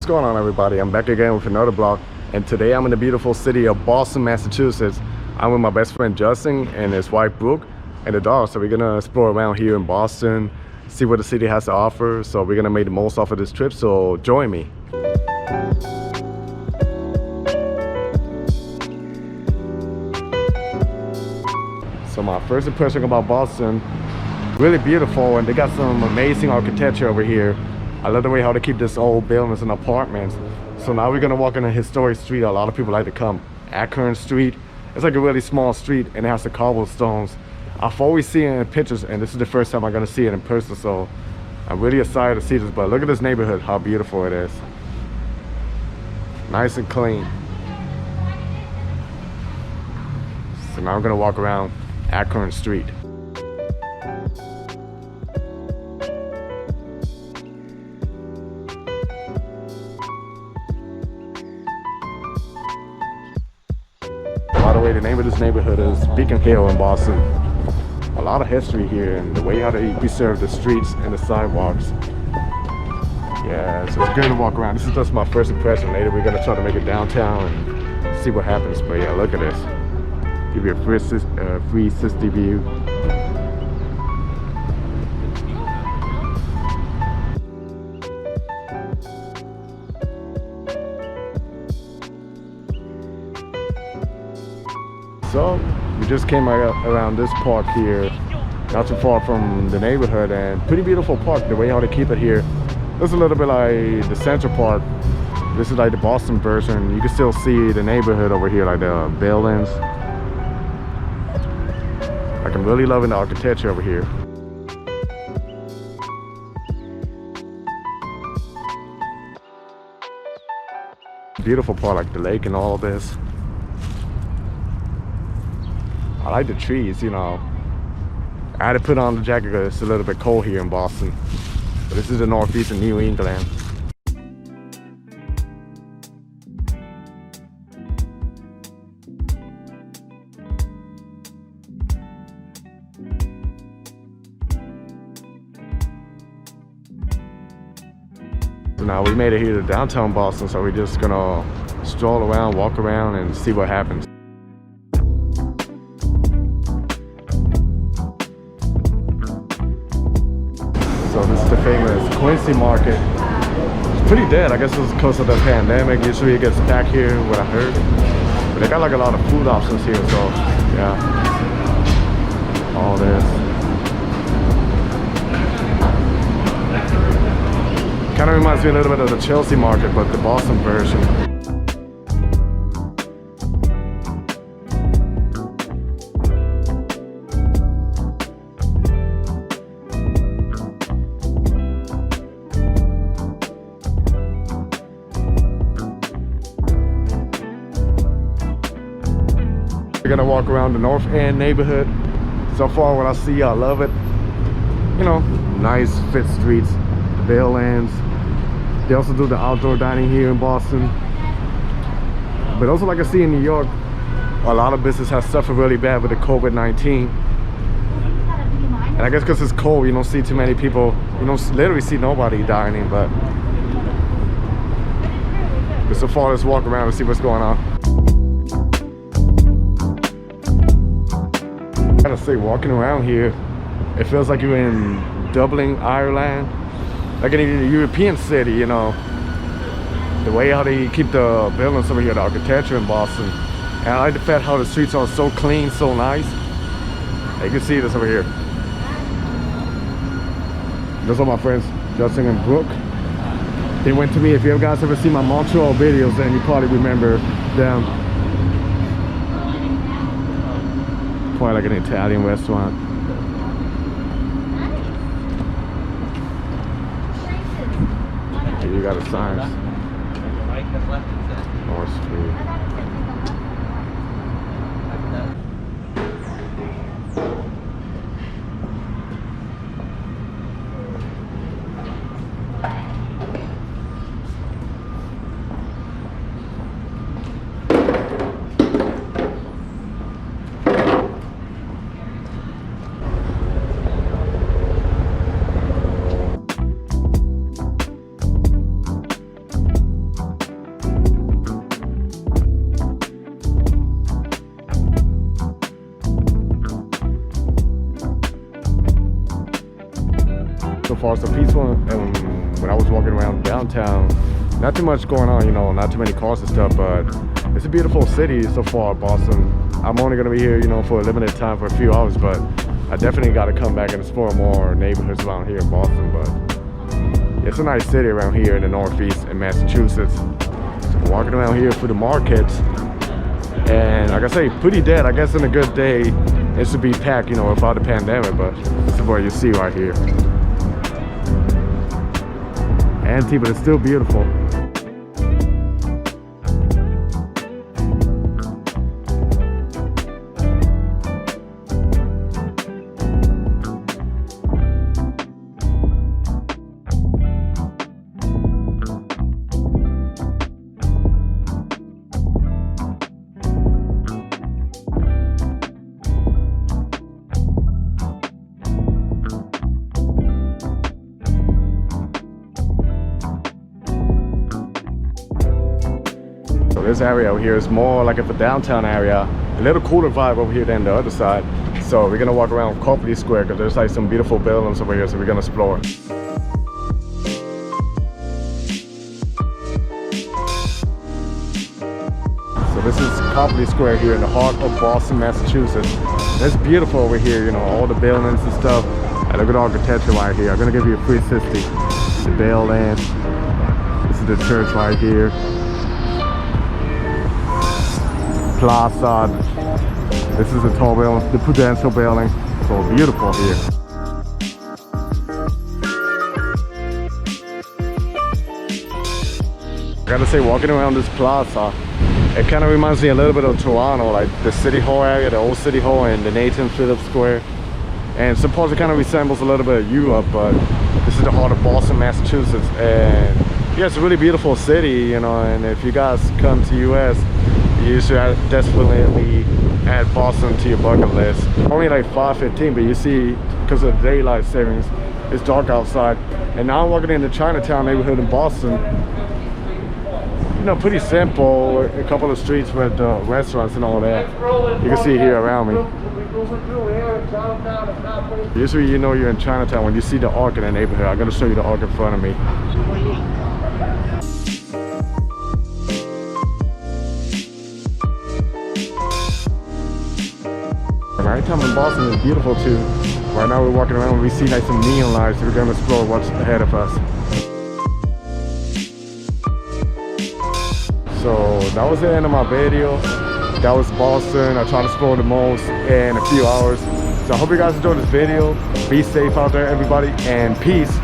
going on, everybody? I'm back again with another vlog, and today I'm in the beautiful city of Boston, Massachusetts. I'm with my best friend Justin and his wife Brooke and the dog. So we're gonna explore around here in Boston, see what the city has to offer. So we're gonna make the most off of this trip, so join me. So my first impression about Boston, really beautiful, and they got some amazing architecture over here. I love the way how they keep this old buildings and apartments. So now we're gonna walk in a historic street a lot of people like to come. Akron Street. It's like a really small street and it has the cobblestones. I've always seen it in pictures, and this is the first time I'm gonna see it in person, so I'm really excited to see this. But look at this neighborhood, how beautiful it is. Nice and clean. So now I'm gonna walk around Akron Street. By the way, the name of this neighborhood is Beacon Hill in Boston. A lot of history here, and the way how they preserve the streets and the sidewalks. Yeah, so it's good to walk around. This is just my first impression. Later we're gonna try to make it downtown and see what happens. But yeah, look at this. Give you a 360 view. So we just came around this park here, not too far from the neighborhood, and pretty beautiful park. The way how they keep it here, it's a little bit like the Central Park. This is like the Boston version. You can still see the neighborhood over here, like the buildings. Like, I'm really loving the architecture over here. Beautiful park, like the lake and all of this. I like the trees, you know. I had to put on the jacket because it's a little bit cold here in Boston. But this is the northeast of New England. So now we made it here to downtown Boston, so we're just gonna stroll around, walk around, and see what happens. So this is the famous Quincy Market. It's pretty dead. I guess it's because of the pandemic. Usually it gets packed here, what I heard. But they got like a lot of food options here, so yeah. All this. Kind of reminds me a little bit of the Chelsea Market, but the Boston version. We're gonna walk around the North End neighborhood. So far what I see, I love it. You know, nice fit streets, the buildings. They also do the outdoor dining here in Boston. But also, like I see in New York, a lot of business has suffered really bad with the COVID-19. And I guess because it's cold, you don't see too many people. You don't literally see nobody dining, but so far let's walk around and see what's going on. I gotta say, walking around here, it feels like you're in Dublin, Ireland, like in a European city, you know. The way how they keep the buildings over here, the architecture in Boston. And I like the fact how the streets are so clean, so nice. You can see this over here. Those are my friends, Justin and Brooke. They went to me. If you guys ever see my Montreal videos, then you probably remember them. Probably like an Italian restaurant. Here you got the signs. North Street. far so peaceful. And when I was walking around downtown, not too much going on, you know, not too many cars and stuff, but it's a beautiful city so far, Boston. I'm only gonna be here, you know, for a limited time for a few hours, but I definitely got to come back and explore more neighborhoods around here in Boston. But it's a nice city around here in the Northeast in Massachusetts. So walking around here through the markets, and like I say, pretty dead. I guess on a good day, it should be packed, you know, without the pandemic, but this is what you see right here. Empty, but it's still beautiful. This area over here is more like a downtown area, a little cooler vibe over here than the other side. So we're gonna walk around Copley Square because there's like some beautiful buildings over here, so we're gonna explore. So this is Copley Square here in the heart of Boston, Massachusetts. It's beautiful over here, you know, all the buildings and stuff. And look at the architecture right here. I'm gonna give you a 360. The building. This is the church right here. Plaza. This is the tall building, the Prudential building. So beautiful here. I gotta say, walking around this plaza, it kind of reminds me a little bit of Toronto, like the City Hall area, the old City Hall, and the Nathan Phillips Square. And suppose it kind of resembles a little bit of Europe, but this is the heart of Boston, Massachusetts. And yeah, it's a really beautiful city, you know, and if you guys come to US, you should definitely add Boston to your bucket list. Only like 5:15, but you see, because of daylight savings, it's dark outside. And now I'm walking in the Chinatown neighborhood in Boston. You know, pretty simple. A couple of streets with restaurants and all that. You can see here around me. Usually you know you're in Chinatown when you see the arc in the neighborhood. I'm going to show you the arc in front of me. Nighttime in Boston is beautiful too. Right now we're walking around and we see like some neon lights. We're going to explore what's ahead of us. So that was the end of my video. That was Boston. I tried to explore the most in a few hours. So I hope you guys enjoyed this video. Be safe out there, everybody, and peace.